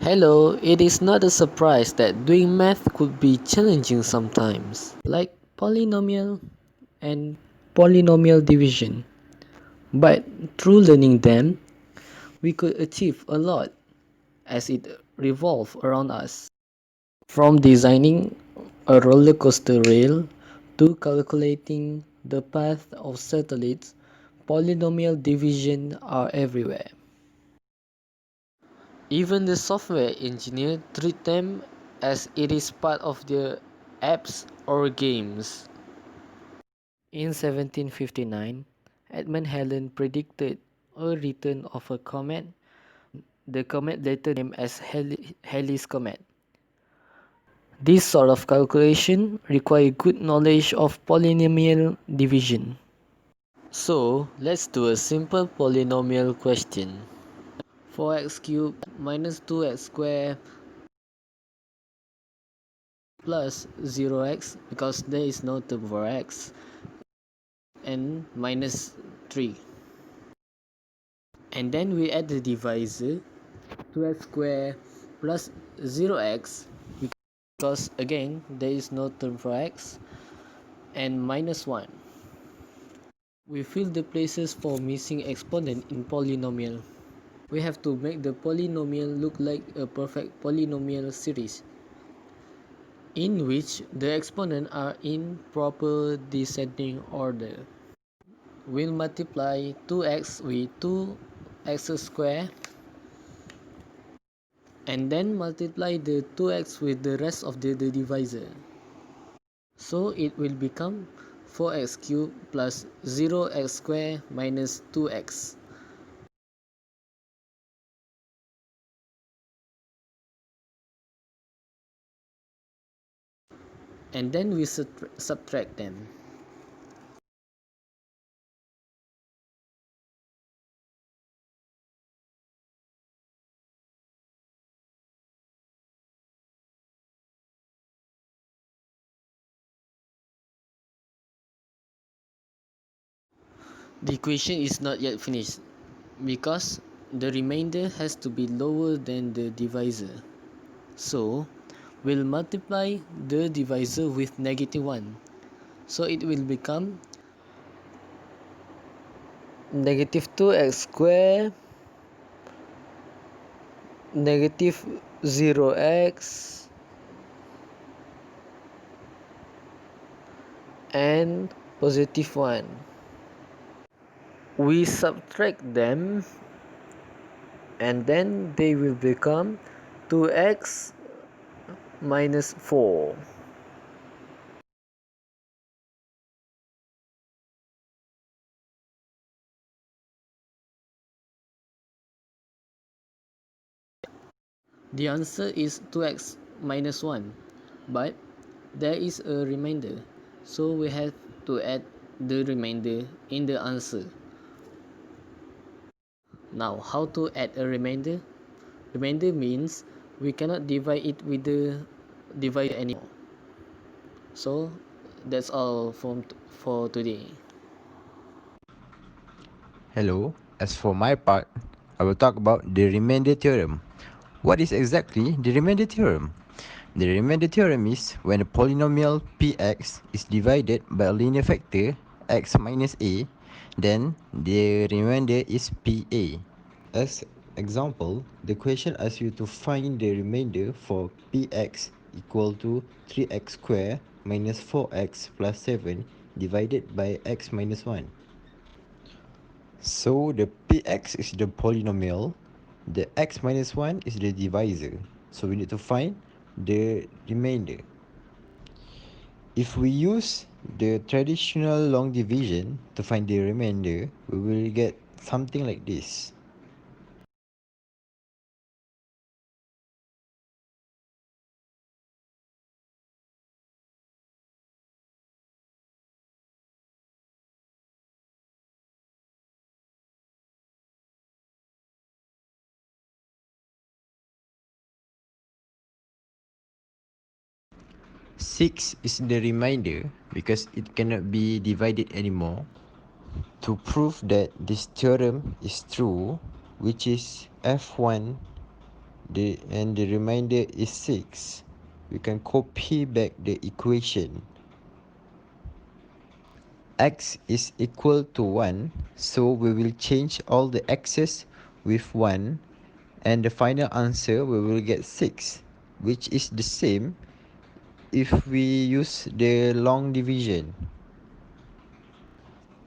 Hello, it is not a surprise that doing math could be challenging sometimes, like polynomial and polynomial division. But through learning them, we could achieve a lot as it revolves around us. From designing a roller coaster rail to calculating the path of satellites, polynomial division are everywhere. Even the software engineer treat them as it is part of their apps or games. In 1759, Edmund Halley predicted a return of a comet, the comet later named as Halley's Comet. This sort of calculation requires good knowledge of polynomial division. So, let's do a simple polynomial question. 4x cubed minus 2x squared plus 0x, because there is no term for x, and minus 3. And then we add the divisor, 2x squared plus 0x, because again there is no term for x, and minus 1. We fill the places for missing exponent in polynomial. We have to make the polynomial look like a perfect polynomial series, in which the exponents are in proper descending order. We'll multiply 2x with 2x squared, and then multiply the 2x with the rest of the divisor. So it will become 4x cubed plus 0x squared minus 2x. And then we subtract them. The equation is not yet finished because the remainder has to be lower than the divisor. So we'll multiply the divisor with negative 1. So it will become negative 2x squared negative 0x and positive 1. We subtract them, and then they will become 2x minus 4. The answer is 2x minus 1, but there is a remainder, so we have to add the remainder in the answer. Now, how to add a remainder? Remainder means we cannot divide it with the divisor anymore. So that's all for today. Hello, as for my part, I will talk about the remainder theorem. What is exactly the remainder theorem? The remainder theorem is when a polynomial px is divided by a linear factor x minus a, then the remainder is pa. As example, the question asks you to find the remainder for px equal to 3x squared minus 4x plus 7 divided by x minus 1. So the px is the polynomial, the x minus 1 is the divisor. So we need to find the remainder. If we use the traditional long division to find the remainder, we will get something like this. Six is the remainder because it cannot be divided anymore. To prove that this theorem is true, which is f1 and the remainder is 6. We can copy back the equation. X is equal to 1, so we will change all the x's with 1, and the final answer we will get 6, which is the same if we use the long division.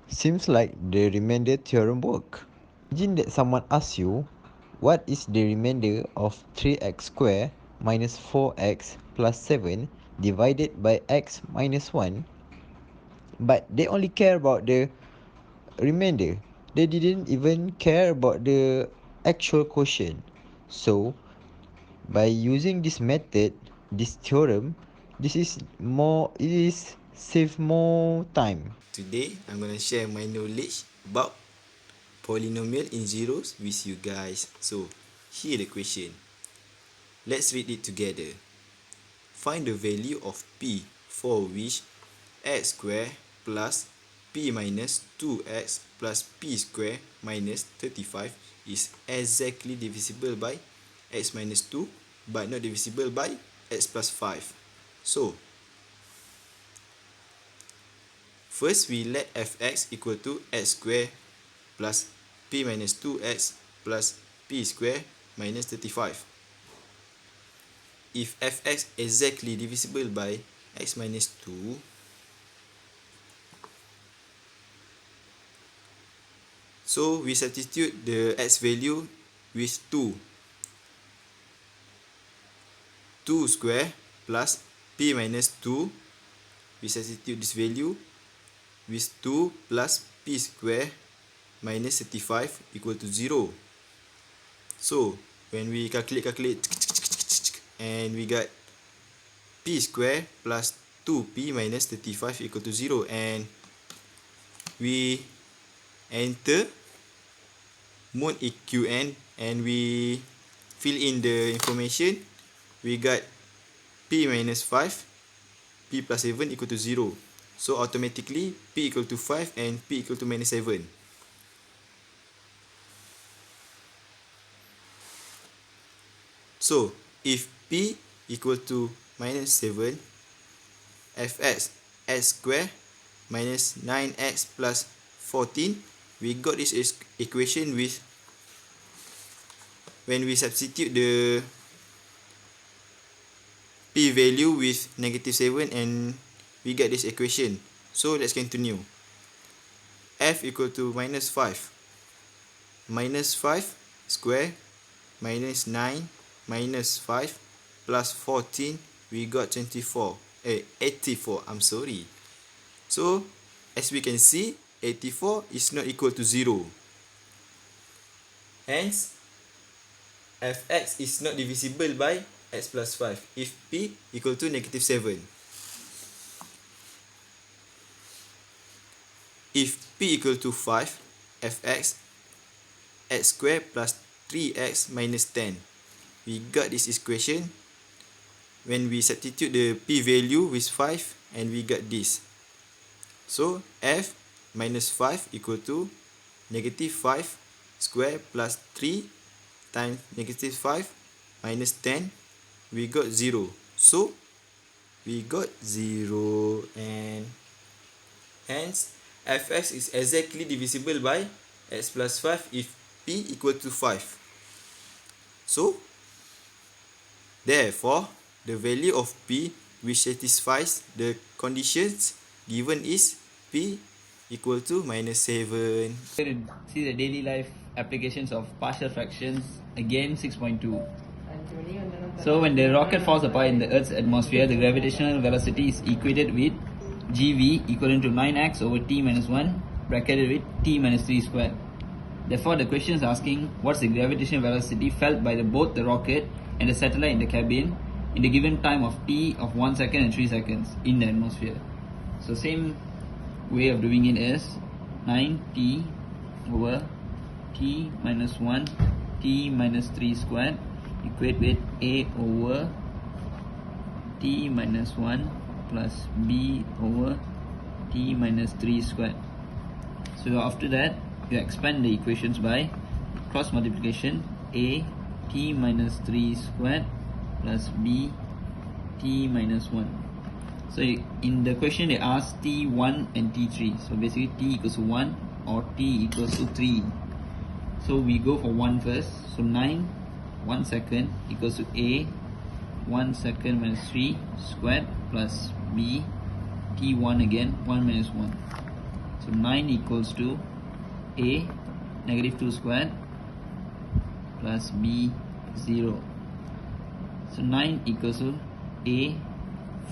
Seems like the remainder theorem work. Imagine that someone asks you, what is the remainder of 3x squared minus 4x plus 7 divided by x minus 1? But they only care about the remainder. They didn't even care about the actual quotient. So, by using this method, this theorem, it is save more time. Today, I'm gonna share my knowledge about polynomial in zeros with you guys. So, here the question. Let's read it together. Find the value of p for which x squared plus p minus 2x plus p squared minus 35 is exactly divisible by x minus 2 but not divisible by x plus 5. So, first we let fx equal to x squared plus p minus 2x plus p squared minus 35. If fx exactly divisible by x minus 2, so we substitute the x value with 2. 2 square plus p minus 2. We substitute this value with 2 plus p square minus 35 equal to 0. So, when we calculate and we got p square plus 2p minus 35 equal to 0, and we enter mod eqn and we fill in the information. We got p minus 5, p plus 7 equal to 0. So automatically p equal to 5 and p equal to minus 7. So if p equal to minus 7, fx x square minus 9x plus 14, we got this equation with, when we substitute the p value with negative 7 and we get this equation. So let's continue. F equal to minus 5. Minus 5 square minus 9 minus 5 plus 14, we got 84. 84, I'm sorry. So as we can see, 84 is not equal to 0. Hence, fx is not divisible by x plus 5 if p equal to negative 7. If p equal to 5, fx x squared plus 3x minus 10. We got this equation when we substitute the p value with 5 and we got this. So f minus 5 equal to negative 5 square plus 3 times negative 5 minus 10. We got 0. So we got 0, and hence fx is exactly divisible by x plus 5 if p equal to 5. So therefore the value of p which satisfies the conditions given is p equal to minus 7. See the daily life applications of partial fractions, again 6.2. So when the rocket falls apart in the Earth's atmosphere, the gravitational velocity is equated with gv equivalent to 9x over t minus 1 bracketed with t minus 3 squared. Therefore, the question is asking what's the gravitational velocity felt by both the rocket and the satellite in the cabin in the given time of t of 1 second and 3 seconds in the atmosphere. So same way of doing it is 9t over t minus 1 t minus 3 squared equate with a over t minus 1 plus b over t minus 3 squared. So after that, you expand the equations by cross multiplication. A t minus 3 squared plus b t minus 1. So in the question they asked t1 and t3. So basically t equals to 1 or t equals to 3. So we go for 1 first. So 9 1 second equals to a 1 second minus 3 squared plus b t1 again 1 minus 1. So 9 equals to a negative 2 squared plus b 0. So 9 equals to a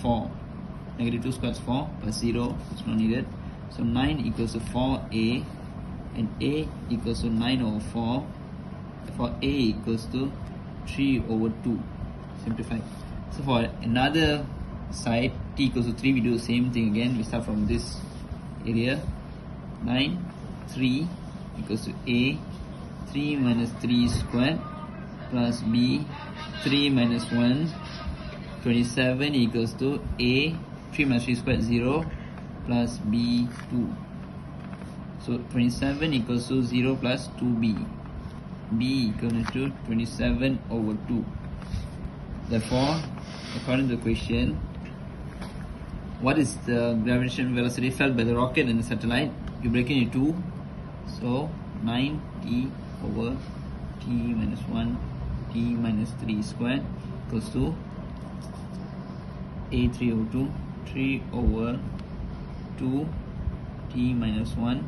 4. Negative 2 squared is 4 plus 0, it's not needed. So 9 equals to 4a, and a equals to 9 over 4. For a equals to 3 over 2. Simplified. So for another side, t equals to 3, we do the same thing again. We start from this area. 9, 3 equals to a, 3 minus 3 squared plus b, 3 minus 1. 27 equals to a, 3 minus 3 squared 0 plus b 2. So 27 equals to 0 plus 2b. b equal to 27 over 2. Therefore, according to the question, what is the gravitational velocity felt by the rocket and the satellite? You break it into 2. So 9t over t minus 1 t minus 3 squared equals to a 3 over 2, 3 over 2 t minus 1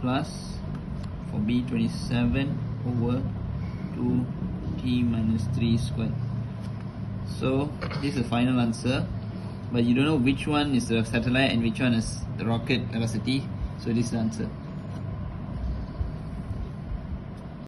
plus for b 27 over 2 t minus 3 squared. So this is the final answer, but you don't know which one is the satellite and which one is the rocket velocity, so this is the answer.